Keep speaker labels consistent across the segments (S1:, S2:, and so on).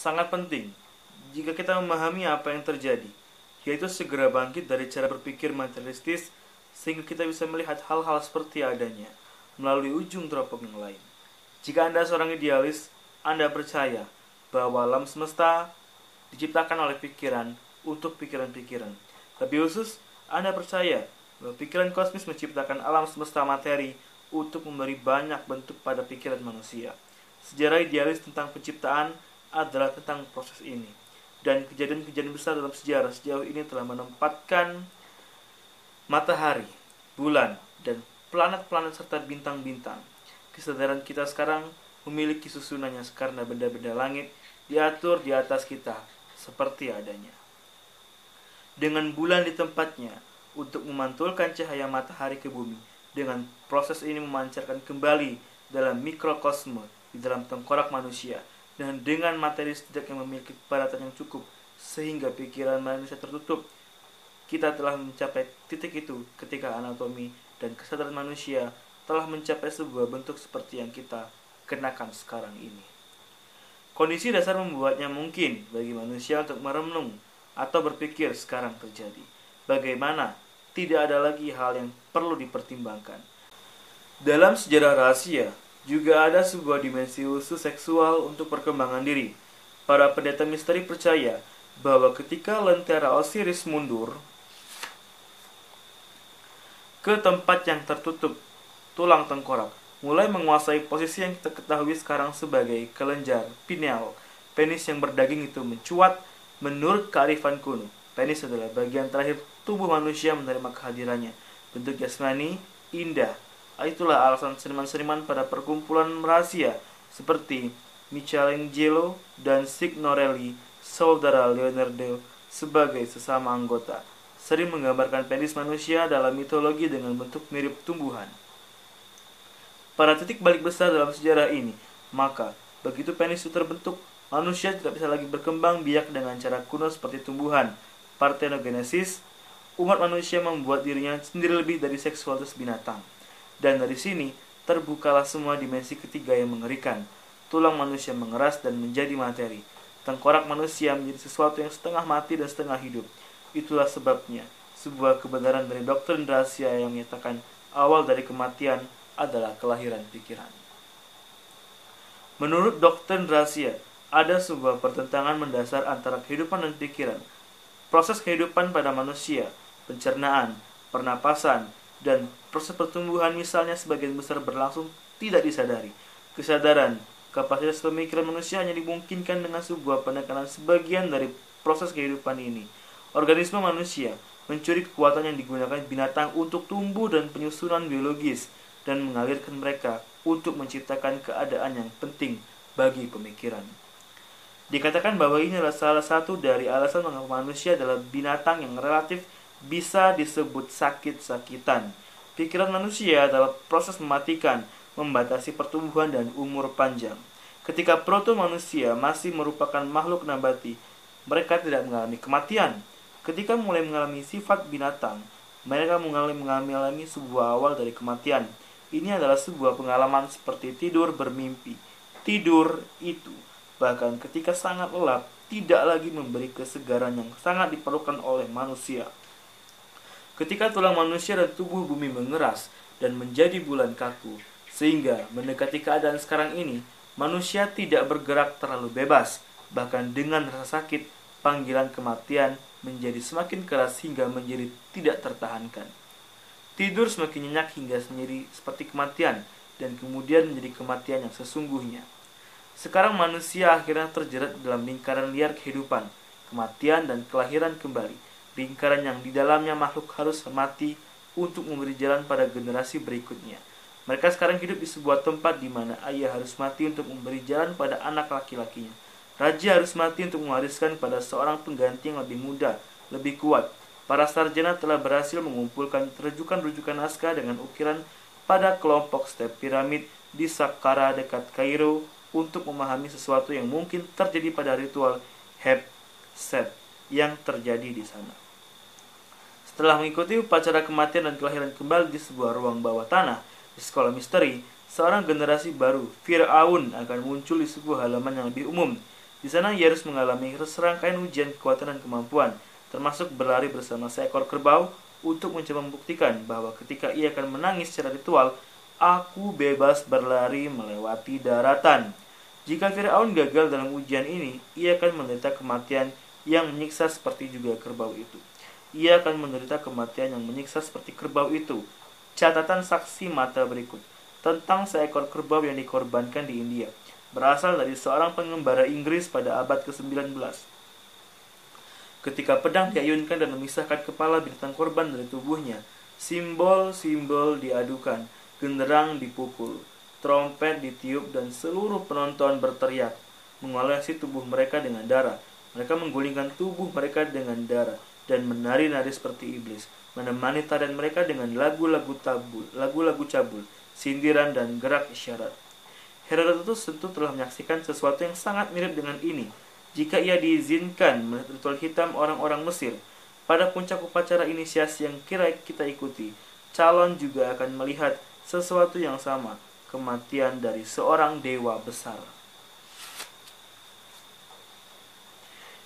S1: sangat penting jika kita memahami apa yang terjadi, yaitu segera bangkit dari cara berpikir materialistis sehingga kita bisa melihat hal-hal seperti adanya melalui ujung teropong yang lain. Jika Anda seorang idealis, Anda percaya bahwa alam semesta diciptakan oleh pikiran untuk pikiran-pikiran. Lebih khusus, Anda percaya bahwa pikiran kosmis menciptakan alam semesta materi untuk memberi banyak bentuk pada pikiran manusia. Sejarah idealis tentang penciptaan adalah tentang proses ini. Dan kejadian-kejadian besar dalam sejarah sejauh ini telah menempatkan matahari, bulan, dan planet-planet serta bintang-bintang. Kesadaran kita sekarang memiliki susunannya karena benda-benda langit diatur di atas kita seperti adanya. Dengan bulan di tempatnya untuk memantulkan cahaya matahari ke bumi, dengan proses ini memancarkan kembali dalam mikrokosme di dalam tengkorak manusia, dan dengan materi sejak yang memiliki kepadatan yang cukup sehingga pikiran manusia tertutup, kita telah mencapai titik itu ketika anatomi dan kesadaran manusia telah mencapai sebuah bentuk seperti yang kita kenakan sekarang ini. Kondisi dasar membuatnya mungkin bagi manusia untuk merenung atau berpikir sekarang terjadi. Bagaimana tidak ada lagi hal yang perlu dipertimbangkan. Dalam sejarah rahasia, juga ada sebuah dimensi khusus seksual untuk perkembangan diri. Para pendeta misteri percaya bahwa ketika lentera Osiris mundur ke tempat yang tertutup, tulang tengkorak mulai menguasai posisi yang kita ketahui sekarang sebagai kelenjar pineal. Penis yang berdaging itu mencuat. Menurut kearifan kuno, penis adalah bagian terakhir tubuh manusia menerima kehadirannya. Bentuk jasmani, indah. Itulah alasan seniman-seniman pada perkumpulan rahasia seperti Michelangelo dan Signorelli, saudara Leonardo sebagai sesama anggota, sering menggambarkan penis manusia dalam mitologi dengan bentuk mirip tumbuhan. Pada titik balik besar dalam sejarah ini, maka begitu penis itu terbentuk, manusia tidak bisa lagi berkembang biak dengan cara kuno seperti tumbuhan. Parthenogenesis, umat manusia membuat dirinya sendiri lebih dari seksualitas binatang. Dan dari sini terbukalah semua dimensi ketiga yang mengerikan. Tulang manusia mengeras dan menjadi materi. Tengkorak manusia menjadi sesuatu yang setengah mati dan setengah hidup. Itulah sebabnya sebuah kebenaran dari doktrin rahasia yang menyatakan awal dari kematian adalah kelahiran pikiran. Menurut doktrin rahasia, ada sebuah pertentangan mendasar antara kehidupan dan pikiran. Proses kehidupan pada manusia, pencernaan, pernapasan, dan proses pertumbuhan misalnya sebagian besar berlangsung tidak disadari. Kesadaran, kapasitas pemikiran manusia hanya dimungkinkan dengan sebuah penekanan sebagian dari proses kehidupan ini. Organisme manusia mencuri kekuatan yang digunakan binatang untuk tumbuh dan penyusunan biologis dan mengalirkan mereka untuk menciptakan keadaan yang penting bagi pemikiran. Dikatakan bahwa ini adalah salah satu dari alasan mengapa manusia adalah binatang yang relatif bisa disebut sakit-sakitan. Pikiran manusia adalah proses mematikan, membatasi pertumbuhan dan umur panjang. Ketika proto-manusia masih merupakan makhluk nabati, mereka tidak mengalami kematian. Ketika mulai mengalami sifat binatang, mereka mengalami sebuah awal dari kematian. Ini adalah sebuah pengalaman seperti tidur bermimpi. Tidur itu, bahkan ketika sangat lelap, tidak lagi memberi kesegaran yang sangat diperlukan oleh manusia. Ketika tulang manusia dan tubuh bumi mengeras dan menjadi bulan kaku, sehingga mendekati keadaan sekarang ini, manusia tidak bergerak terlalu bebas. Bahkan dengan rasa sakit, panggilan kematian menjadi semakin keras hingga menjadi tidak tertahankan. Tidur semakin nyenyak hingga menjadi seperti kematian, dan kemudian menjadi kematian yang sesungguhnya. Sekarang manusia akhirnya terjerat dalam lingkaran liar kehidupan, kematian dan kelahiran kembali. Lingkaran yang di dalamnya makhluk harus mati untuk memberi jalan pada generasi berikutnya. Mereka sekarang hidup di sebuah tempat di mana ayah harus mati untuk memberi jalan pada anak laki-lakinya. Raja harus mati untuk mewariskan pada seorang pengganti yang lebih muda, lebih kuat. Para sarjana telah berhasil mengumpulkan rujukan-rujukan naskah dengan ukiran pada kelompok step piramid di Saqqara dekat Kairo untuk memahami sesuatu yang mungkin terjadi pada ritual Heb-Set yang terjadi di sana. Setelah mengikuti upacara kematian dan kelahiran kembali di sebuah ruang bawah tanah di sekolah misteri, seorang generasi baru, Fir'aun, akan muncul di sebuah halaman yang lebih umum. Di sana ia harus mengalami serangkaian ujian kekuatan dan kemampuan, termasuk berlari bersama seekor kerbau untuk mencoba membuktikan bahwa ketika ia akan menangis secara ritual, aku bebas berlari melewati daratan. Jika Firaun gagal dalam ujian ini, ia akan menderita kematian yang menyiksa seperti juga kerbau itu. Ia akan menderita kematian yang menyiksa seperti kerbau itu. Catatan saksi mata berikut tentang seekor kerbau yang dikorbankan di India berasal dari seorang pengembara Inggris pada abad ke-19. Ketika pedang diayunkan dan memisahkan kepala binatang korban dari tubuhnya, simbol-simbol diadukan, genderang dipukul, trompet ditiup, dan seluruh penonton berteriak, mengolesi tubuh mereka dengan darah. Mereka menggulingkan tubuh mereka dengan darah dan menari-nari seperti iblis, menemani tarian mereka dengan lagu-lagu cabul, sindiran, dan gerak isyarat. Herodotus tentu telah menyaksikan sesuatu yang sangat mirip dengan ini. Jika ia diizinkan melihat ritual hitam orang-orang Mesir pada puncak upacara inisiasi yang kita ikuti, calon juga akan melihat sesuatu yang sama, kematian dari seorang dewa besar.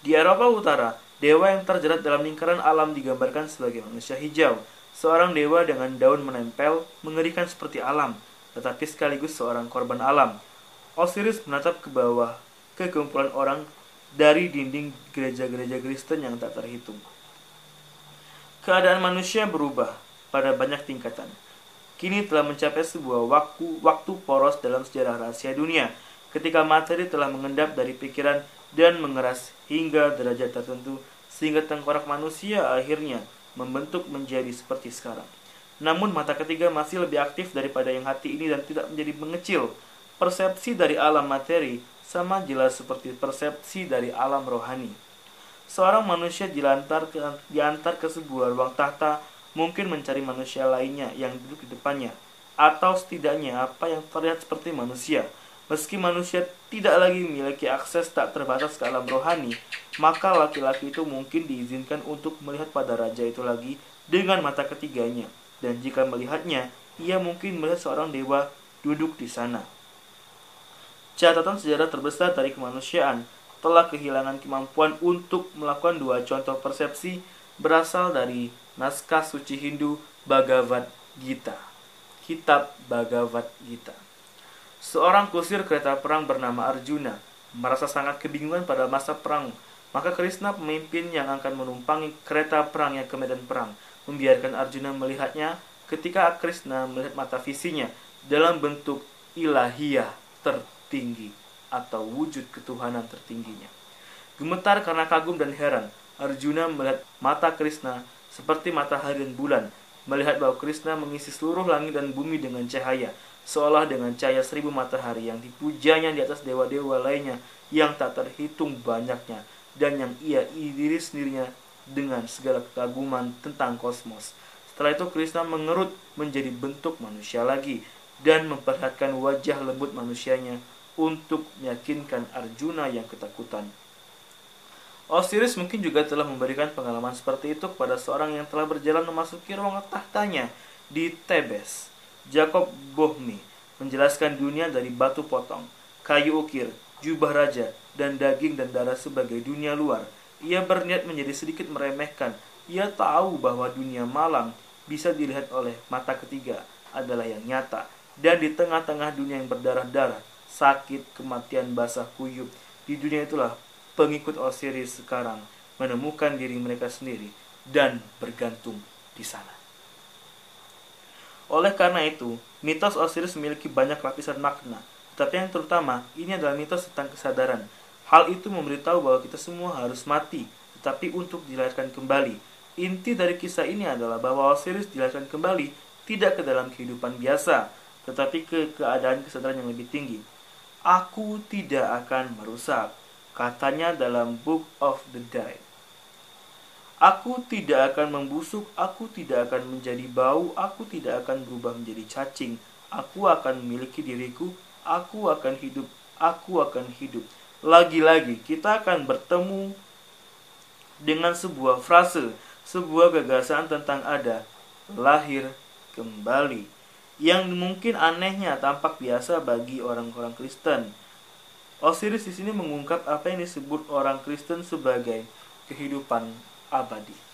S1: Di Eropa Utara, dewa yang terjerat dalam lingkaran alam digambarkan sebagai manusia hijau, seorang dewa dengan daun menempel, mengerikan seperti alam, tetapi sekaligus seorang korban alam. Osiris menatap ke bawah, ke kumpulan orang dari dinding gereja-gereja Kristen yang tak terhitung. Keadaan manusia berubah pada banyak tingkatan. Kini telah mencapai sebuah waktu poros dalam sejarah rahasia dunia, ketika materi telah mengendap dari pikiran dan mengeras hingga derajat tertentu, sehingga tengkorak manusia akhirnya membentuk menjadi seperti sekarang. Namun mata ketiga masih lebih aktif daripada yang hati ini dan tidak menjadi mengecil. Persepsi dari alam materi sama jelas seperti persepsi dari alam rohani. Seorang manusia diantar ke sebuah ruang tahta, mungkin mencari manusia lainnya yang duduk di depannya, atau setidaknya apa yang terlihat seperti manusia. Meski manusia tidak lagi memiliki akses tak terbatas ke alam rohani, maka laki-laki itu mungkin diizinkan untuk melihat pada raja itu lagi dengan mata ketiganya. Dan jika melihatnya, ia mungkin melihat seorang dewa duduk di sana. Catatan sejarah terbesar dari kemanusiaan telah kehilangan kemampuan untuk melakukan dua contoh persepsi berasal dari naskah suci Hindu Bhagavad Gita. Kitab Bhagavad Gita. Seorang kusir kereta perang bernama Arjuna merasa sangat kebingungan pada masa perang. Maka Krishna, pemimpin yang akan menumpangi kereta perangnya ke medan perang, membiarkan Arjuna melihatnya ketika Krishna melihat mata visinya dalam bentuk ilahiyah tertinggi atau wujud ketuhanan tertingginya. Gemetar karena kagum dan heran, Arjuna melihat mata Krishna seperti matahari dan bulan, melihat bahwa Krishna mengisi seluruh langit dan bumi dengan cahaya, seolah dengan cahaya 1000 matahari yang dipujanya di atas dewa-dewa lainnya yang tak terhitung banyaknya, dan yang ia diri sendirinya dengan segala kekaguman tentang kosmos. Setelah itu Krishna mengerut menjadi bentuk manusia lagi dan memperlihatkan wajah lembut manusianya untuk meyakinkan Arjuna yang ketakutan. Osiris mungkin juga telah memberikan pengalaman seperti itu kepada seorang yang telah berjalan memasuki ruang tahtanya di Tebes. Jacob Boehme menjelaskan dunia dari batu potong, kayu ukir, jubah raja, dan daging dan darah sebagai dunia luar. Ia berniat menjadi sedikit meremehkan. Ia tahu bahwa dunia malang bisa dilihat oleh mata ketiga adalah yang nyata. Dan di tengah-tengah dunia yang berdarah-darah, sakit, kematian, basah, kuyup, di dunia itulah pengikut Osiris sekarang menemukan diri mereka sendiri dan bergantung di sana. Oleh karena itu, mitos Osiris memiliki banyak lapisan makna. Tetapi yang terutama, ini adalah mitos tentang kesadaran. Hal itu memberitahu bahwa kita semua harus mati, tetapi untuk dilahirkan kembali. Inti dari kisah ini adalah bahwa Osiris dilahirkan kembali tidak ke dalam kehidupan biasa, tetapi ke keadaan kesadaran yang lebih tinggi. Aku tidak akan merusak, katanya dalam Book of the Dead. Aku tidak akan membusuk, aku tidak akan menjadi bau, aku tidak akan berubah menjadi cacing. Aku akan memiliki diriku, aku akan hidup, aku akan hidup. Lagi-lagi kita akan bertemu dengan sebuah frase, sebuah gagasan tentang ada, lahir kembali, yang mungkin anehnya tampak biasa bagi orang-orang Kristen. Osiris di sini mengungkap apa yang disebut orang Kristen sebagai kehidupan abadi.